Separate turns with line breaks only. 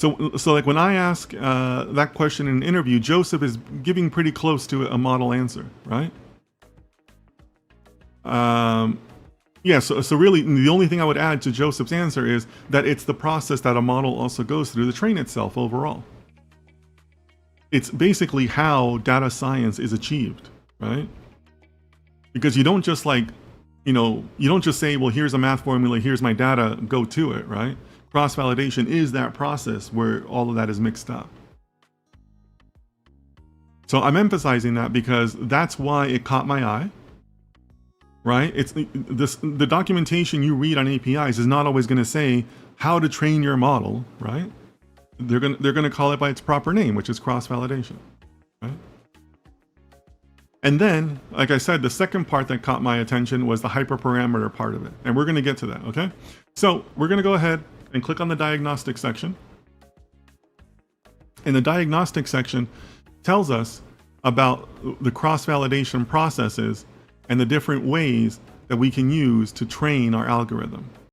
So like when I ask that question in an interview, Joseph is giving pretty close to a model answer, right? Yeah, so really the only thing I would add to Joseph's answer is that it's the process that a model also goes through to train itself overall. It's basically how data science is achieved, right? Because you don't just like, you don't just say, well, here's a math formula, here's my data, go to it, right? Cross-validation is that process where all of that is mixed up. So I'm emphasizing that because that's why it caught my eye, right? It's the documentation you read on APIs is not always going to say how to train your model, right? They're going to call it by its proper name, which is cross-validation, right? And then, like I said, the second part that caught my attention was the hyperparameter part of it. And we're going to get to that, okay? So we're going to go ahead and click on the diagnostic section. And the diagnostic section tells us about the cross-validation processes and the different ways that we can use to train our algorithm.